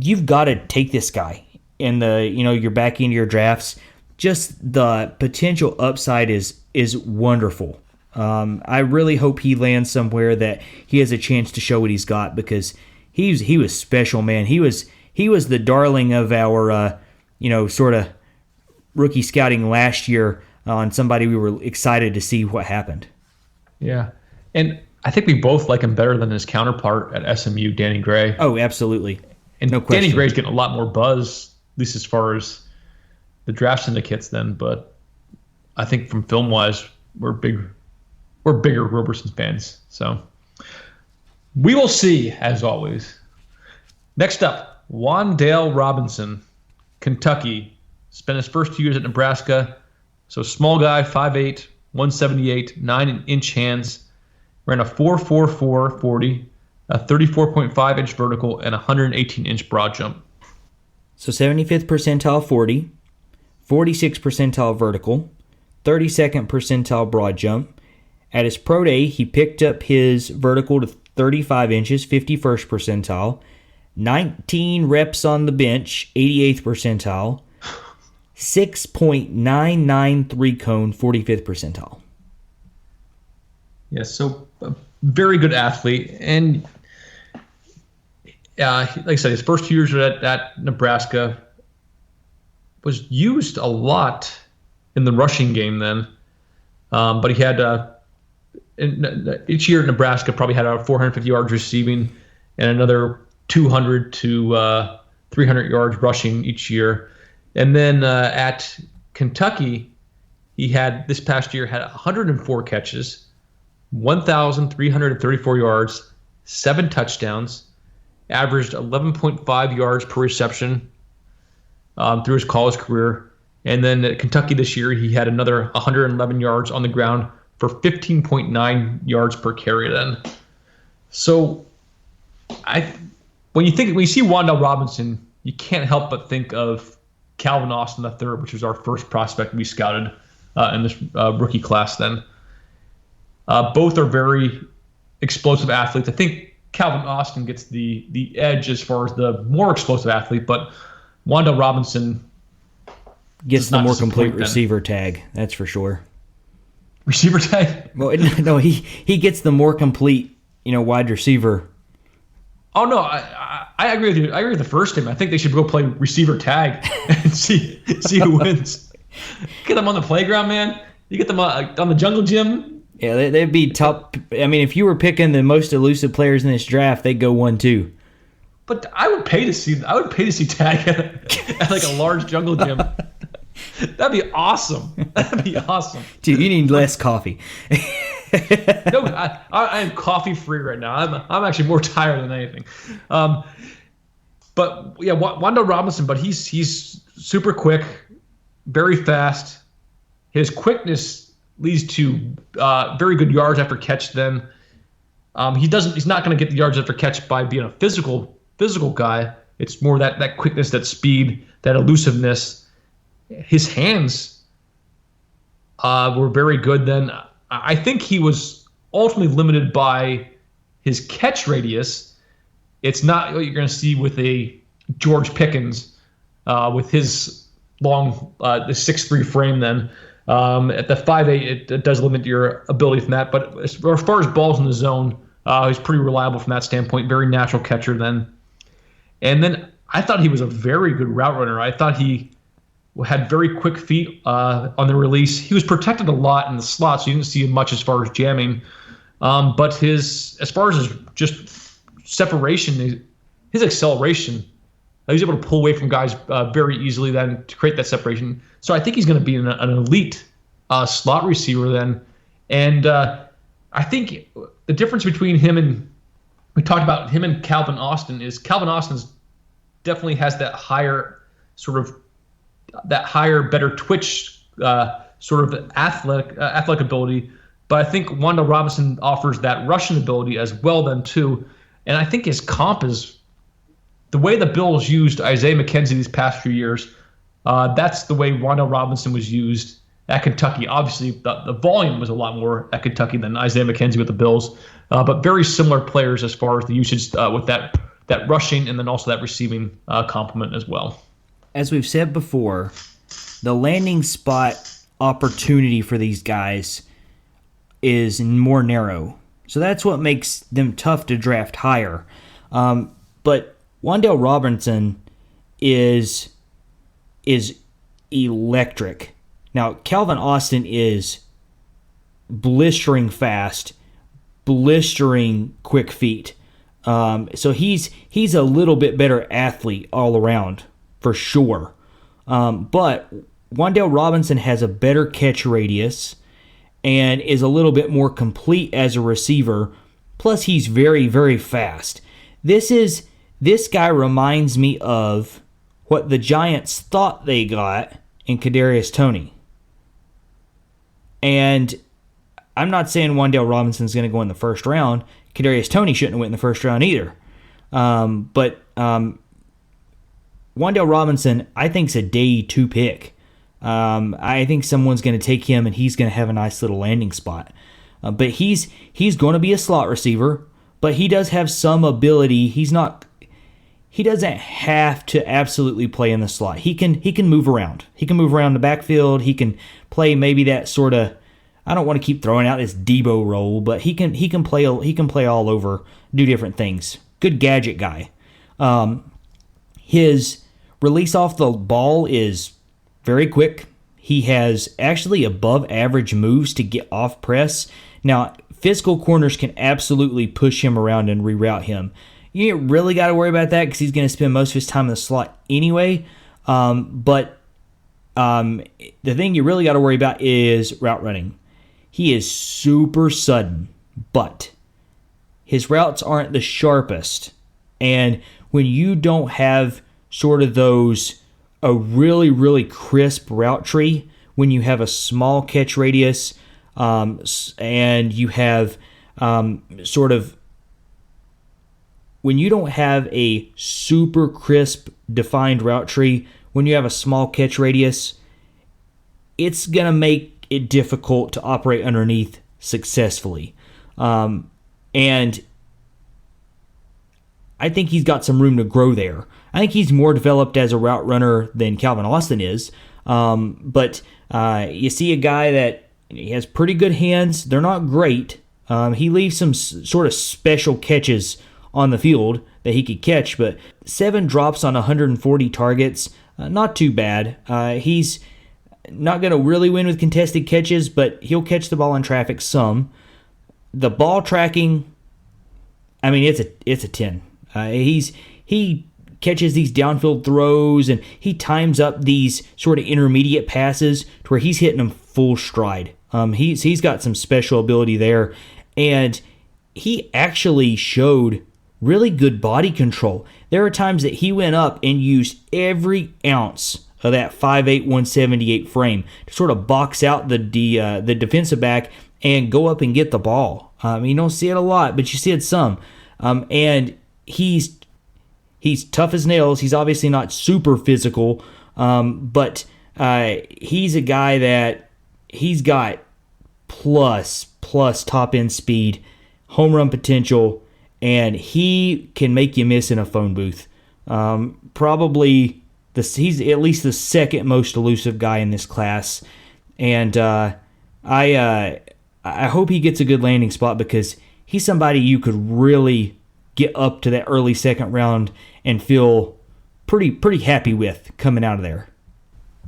You've got to take this guy in you're back into your drafts. just the potential upside is wonderful. I really hope he lands somewhere that he has a chance to show what he's got, because he was special, man. He was the darling of our sort of rookie scouting last year on somebody we were excited to see what happened. Yeah, and I think we both like him better than his counterpart at SMU, Danny Gray. Oh, absolutely. And no question. Danny Gray's getting a lot more buzz, at least as far as the draft syndicates then, but I think from film-wise, we're bigger Roberson fans. So we will see, as always. Next up, Wan'Dale Robinson, Kentucky. Spent his first 2 years at Nebraska. So small guy, 5'8", 178, 9-inch hands. Ran a 4.44 40, a 34.5-inch vertical, and a 118-inch broad jump. So 75th percentile 40, 46th percentile vertical, 32nd percentile broad jump. At his pro day, he picked up his vertical to 35 inches, 51st percentile, 19 reps on the bench, 88th percentile, 6.993 cone, 45th percentile. Yeah, so a very good athlete. And like I said, his first 2 years at Nebraska was used a lot in the rushing game then. But he had each year at Nebraska probably had about 450 yards receiving and another 200 to 300 yards rushing each year. And then at Kentucky, he had this past year had 104 catches, 1,334 yards, 7 touchdowns, averaged 11.5 yards per reception through his college career. And then at Kentucky this year, he had another 111 yards on the ground for 15.9 yards per carry then. So when you see Wan'Dale Robinson, you can't help but think of Calvin Austin III, which was our first prospect we scouted in this rookie class then. Both are very explosive athletes. I think Calvin Austin gets the edge as far as the more explosive athlete, but Wan'Dale Robinson gets the more complete receiver tag, that's for sure. Receiver tag? Well, no, he gets the more complete, wide receiver. Oh no, I agree with you. I agree with the first team. I think they should go play receiver tag and see who wins. Get them on the playground, man. You get them on the jungle gym. Yeah, they'd be top. I mean, if you were picking the most elusive players in this draft, they'd go 1-2. But I would pay to see tag at like a large jungle gym. That'd be awesome. Dude, you need less coffee. No, I am coffee free right now. I'm actually more tired than anything. But yeah, Wan'Dale Robinson. But he's super quick, very fast. His quickness leads to very good yards after catch. Then he's not going to get the yards after catch by being a physical guy. It's more that quickness, that speed, that elusiveness. His hands were very good then. I think he was ultimately limited by his catch radius. It's not what you're going to see with a George Pickens with his long, the 6'3" frame then. At the 5'8", it does limit your ability from that. But as far as balls in the zone, he's pretty reliable from that standpoint. Very natural catcher then. And then I thought he was a very good route runner. I thought he had very quick feet on the release. He was protected a lot in the slot, so you didn't see him much as far as jamming. But as far as his just separation, his acceleration, he was able to pull away from guys very easily then to create that separation. So I think he's going to be an elite slot receiver then. And I think the difference between him and we talked about him and Calvin Austin is Calvin Austin's definitely has that higher, better twitch sort of athletic ability. But I think Wan'Dale Robinson offers that rushing ability as well then too. And I think his comp is the way the Bills used Isaiah McKenzie these past few years. That's the way Wan'Dale Robinson was used at Kentucky. Obviously, the volume was a lot more at Kentucky than Isaiah McKenzie with the Bills. But very similar players as far as the usage with that rushing and then also that receiving complement as well. As we've said before, the landing spot opportunity for these guys is more narrow. So that's what makes them tough to draft higher. But Wan'Dale Robinson is electric. Now, Calvin Austin is blistering fast, blistering quick feet. So he's a little bit better athlete all around, for sure. But Wan'Dale Robinson has a better catch radius and is a little bit more complete as a receiver. Plus, he's very, very fast. This guy reminds me of what the Giants thought they got in Kadarius Toney. And I'm not saying Wan'Dale Robinson's going to go in the first round. Kadarius Toney shouldn't have went in the first round either. But Wan'Dale Robinson, I think, is a day 2 pick. I think someone's going to take him, and he's going to have a nice little landing spot. But he's going to be a slot receiver, but he does have some ability. He doesn't have to absolutely play in the slot. He can move around. He can move around the backfield. He can play maybe that sort of, I don't want to keep throwing out this Debo role, but he can play all over, do different things. Good gadget guy. His release off the ball is very quick. He has actually above average moves to get off press. Now, physical corners can absolutely push him around and reroute him. You ain't really got to worry about that because he's going to spend most of his time in the slot anyway. But the thing you really got to worry about is route running. He is super sudden, but his routes aren't the sharpest. And when you don't have sort of a really, really crisp route tree, when you have a small catch radius and you have when you don't have a super crisp defined route tree, when you have a small catch radius, it's going to make it difficult to operate underneath successfully. And I think he's got some room to grow there. I think he's more developed as a route runner than Calvin Austin is. But you see a guy that he has pretty good hands. They're not great. He leaves some sort of special catches on the field that he could catch, but 7 drops on 140 targets, not too bad. He's not going to really win with contested catches, but he'll catch the ball in traffic some. The ball tracking, I mean, it's a 10. He catches these downfield throws, and he times up these sort of intermediate passes to where he's hitting them full stride. He's got some special ability there, and he actually showed really good body control. There are times that he went up and used every ounce of that 5'8", 178 frame to sort of box out the defensive back and go up and get the ball. You don't see it a lot, but you see it some. And he's tough as nails. He's obviously not super physical, but he's a guy that he's got plus top end speed, home run potential, and he can make you miss in a phone booth. Probably he's at least the second most elusive guy in this class, and I hope he gets a good landing spot because he's somebody you could really get up to that early second round and feel pretty happy with coming out of there.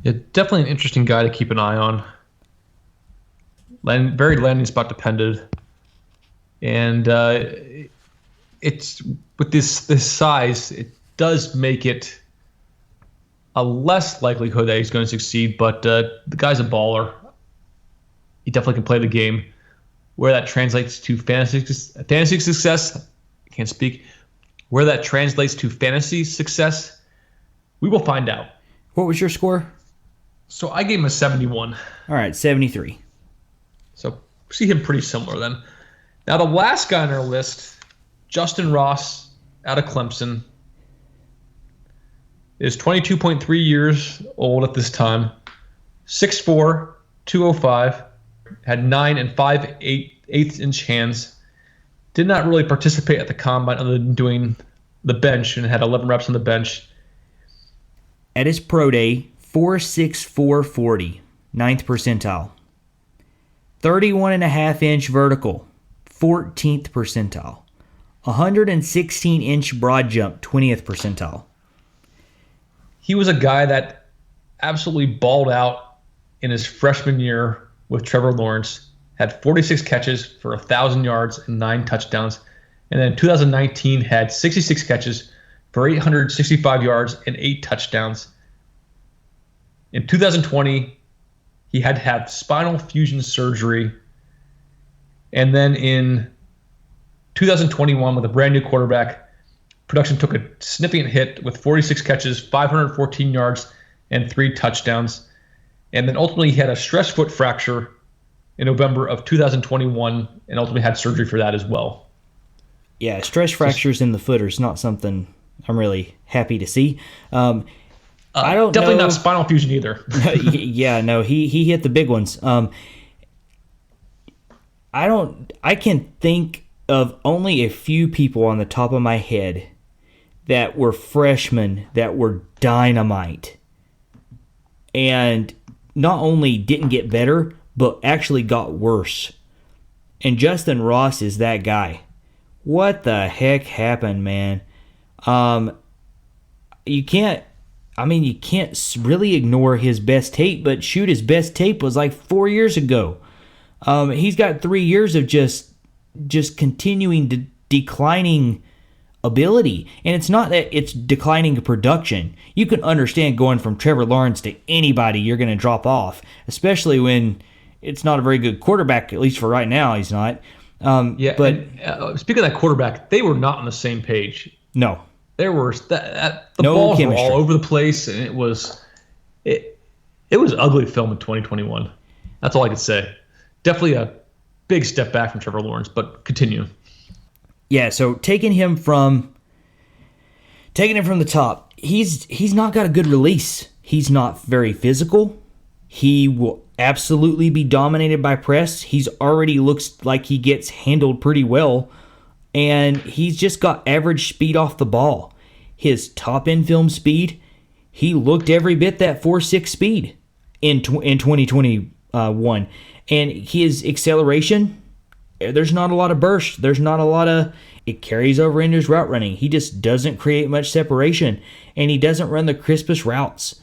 Yeah, definitely an interesting guy to keep an eye on. Very landing spot dependent, and it's with this size, it does make it a less likelihood that he's going to succeed. But the guy's a baller. He definitely can play the game. Where that translates to fantasy success, I can't speak. Where that translates to fantasy success, we will find out. What was your score? So I gave him a 71. All right, 73. So see him pretty similar then. Now the last guy on our list, Justin Ross out of Clemson, is 22.3 years old at this time, 6'4", 205, had 9 and 5/8 inch hands, did not really participate at the combine other than doing the bench and had 11 reps on the bench. At his pro day, 4.64 40, 9th percentile. 31.5-inch vertical, 14th percentile. 116-inch broad jump, 20th percentile. He was a guy that absolutely balled out in his freshman year with Trevor Lawrence. Had 46 catches for 1,000 yards and 9 touchdowns. And then in 2019 had 66 catches for 865 yards and 8 touchdowns. In 2020, he had to have spinal fusion surgery. And then in 2021, with a brand new quarterback, production took a significant hit with 46 catches, 514 yards, and 3 touchdowns. And then ultimately he had a stress foot fracture in November of 2021 and ultimately had surgery for that as well. Yeah, stress fractures in the foot is not something I'm really happy to see. I don't definitely know. Not spinal fusion either. Yeah, no, he hit the big ones. I can think of only a few people on the top of my head that were freshmen that were dynamite and not only didn't get better, but actually got worse. And Justin Ross is that guy. What the heck happened, man? You can't really ignore his best tape, but shoot, his best tape was like 4 years ago. He's got 3 years of just continuing declining ability. And it's not that it's declining production. You can understand going from Trevor Lawrence to anybody, you're going to drop off, especially when it's not a very good quarterback, at least for right now, he's not. But speaking of that quarterback, they were not on the same page. No. There were the no balls chemistry. were all over the place, and it was ugly film in 2021. That's all I could say. Definitely a big step back from Trevor Lawrence, but continue. Yeah, so taking him from the top, he's not got a good release. He's not very physical. He will absolutely be dominated by press. He's already looks like he gets handled pretty well, and he's just got average speed off the ball. His top end film speed, he looked every bit that 4.6 speed in 2021. And his acceleration, there's not a lot of burst. There's not a lot of, it carries over into his route running. He just doesn't create much separation, and he doesn't run the crispest routes.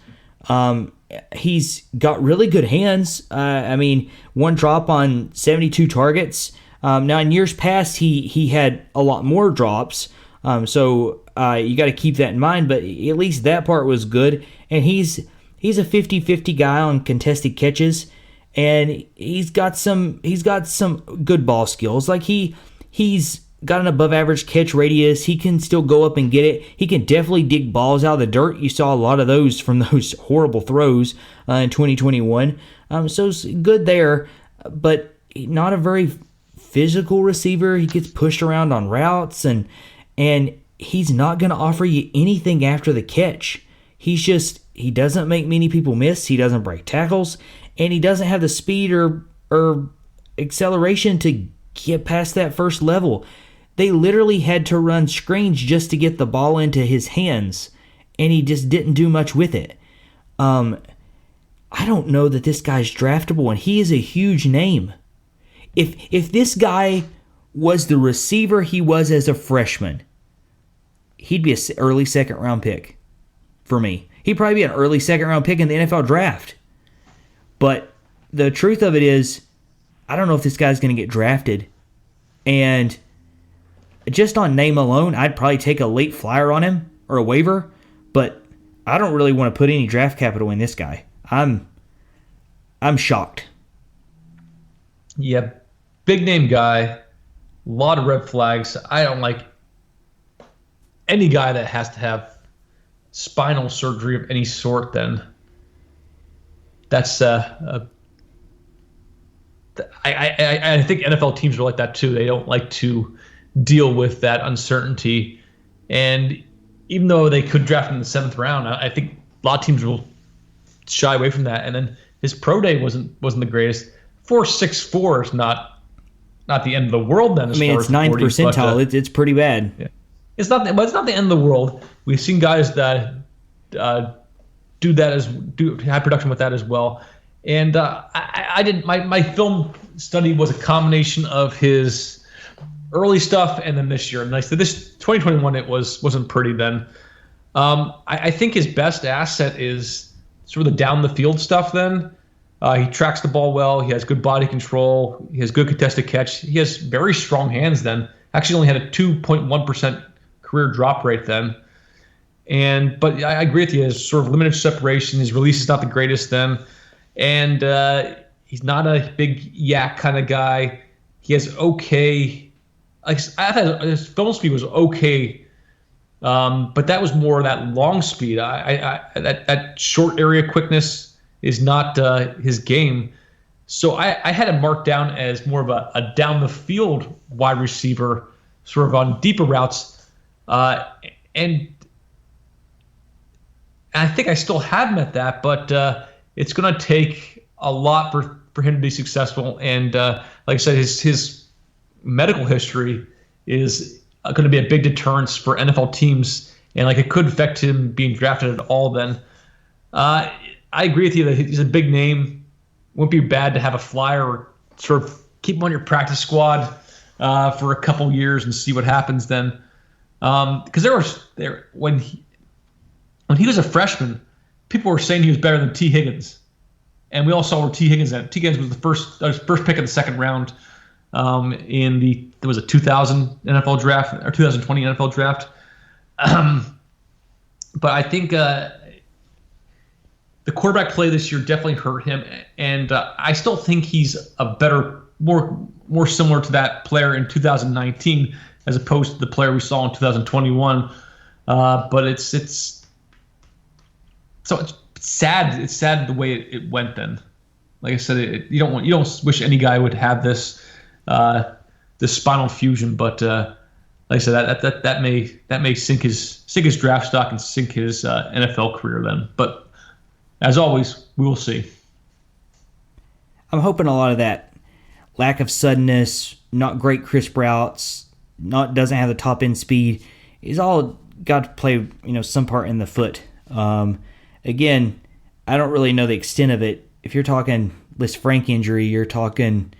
He's got really good hands. One drop on 72 targets. Now, in years past, he had a lot more drops, so you got to keep that in mind, but at least that part was good. And he's a 50-50 guy on contested catches, and he's got some good ball skills. Like he's got an above average catch radius. He can still go up and get it. He can definitely dig balls out of the dirt. You saw a lot of those from those horrible throws in 2021. So it's good there, but not a very physical receiver. He gets pushed around on routes, and he's not going to offer you anything after the catch. He doesn't make many people miss. He doesn't break tackles, and he doesn't have the speed or acceleration to get past that first level. They literally had to run screens just to get the ball into his hands, and he just didn't do much with it. I don't know that this guy's draftable, and he is a huge name. If this guy was the receiver he was as a freshman, he'd be an early second-round pick for me. He'd probably be an early second-round pick in the NFL draft. But the truth of it is, I don't know if this guy's going to get drafted. And just on name alone, I'd probably take a late flyer on him or a waiver. But I don't really want to put any draft capital in this guy. I'm shocked. Yeah, big name guy, a lot of red flags. I don't like any guy that has to have spinal surgery of any sort. Then that's I think NFL teams are like that too. They don't like to deal with that uncertainty, and even though they could draft him in the 7th round, I think a lot of teams will shy away from that. And then his pro day wasn't the greatest. 4.64 is not the end of the world. Then, it's 9th percentile. It's pretty bad. Yeah. It's not the end of the world. We've seen guys that do high production with that as well. And I did my film study was a combination of his early stuff and then this year. And like I said, this 2021 it wasn't pretty then. I think his best asset is sort of the down the field stuff. Then he tracks the ball well. He has good body control. He has good contested catch. He has very strong hands. Then actually only had a 2.1% career drop rate then. But I agree with you. His sort of limited separation. His release is not the greatest then. And he's not a big yak kind of guy. He has okay. I thought his film speed was okay, but that was more that long speed. That short area quickness is not his game. So I had him marked down as more of a down the field wide receiver, sort of on deeper routes, and I think I still have him at that, but. It's going to take a lot for him to be successful. And like I said, his medical history is going to be a big deterrence for NFL teams. And like it could affect him being drafted at all then. I agree with you that he's a big name. Wouldn't be bad to have a flyer or sort of keep him on your practice squad for a couple years and see what happens then. Because when he was a freshman, people were saying he was better than T. Higgins. And we all saw where T. Higgins at. T. Higgins was the first pick of the second round there was a 2000 NFL draft or 2020 NFL draft. But I think the quarterback play this year definitely hurt him. And I still think he's a better, more similar to that player in 2019 as opposed to the player we saw in 2021. But it's sad. It's sad the way it went then. Like I said, you don't wish any guy would have this spinal fusion, but like I said, that may sink his draft stock and sink his NFL career then. But as always, we will see. I'm hoping a lot of that lack of suddenness, not great crisp routes, doesn't have the top end speed, is all got to play some part in the foot. Again, I don't really know the extent of it. If you're talking Liz Frank injury, you're talking.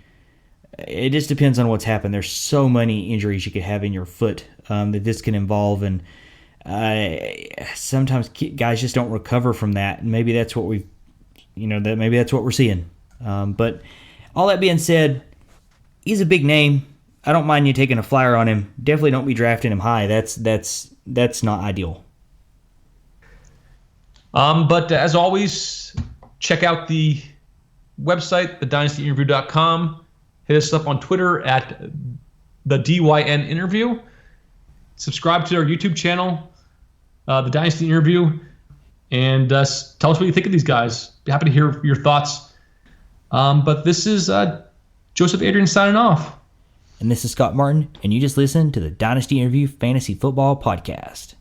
It just depends on what's happened. There's so many injuries you could have in your foot that this can involve, and sometimes guys just don't recover from that. And maybe that's what maybe that's what we're seeing. But all that being said, he's a big name. I don't mind you taking a flyer on him. Definitely don't be drafting him high. That's not ideal. But as always, check out the website, thedynastyinterview.com. Hit us up on Twitter at the DYN Interview. Subscribe to our YouTube channel, The Dynasty Interview, and tell us what you think of these guys. Be happy to hear your thoughts. But this is Joseph Adrian signing off. And this is Scott Martin, and you just listened to the Dynasty Interview Fantasy Football Podcast.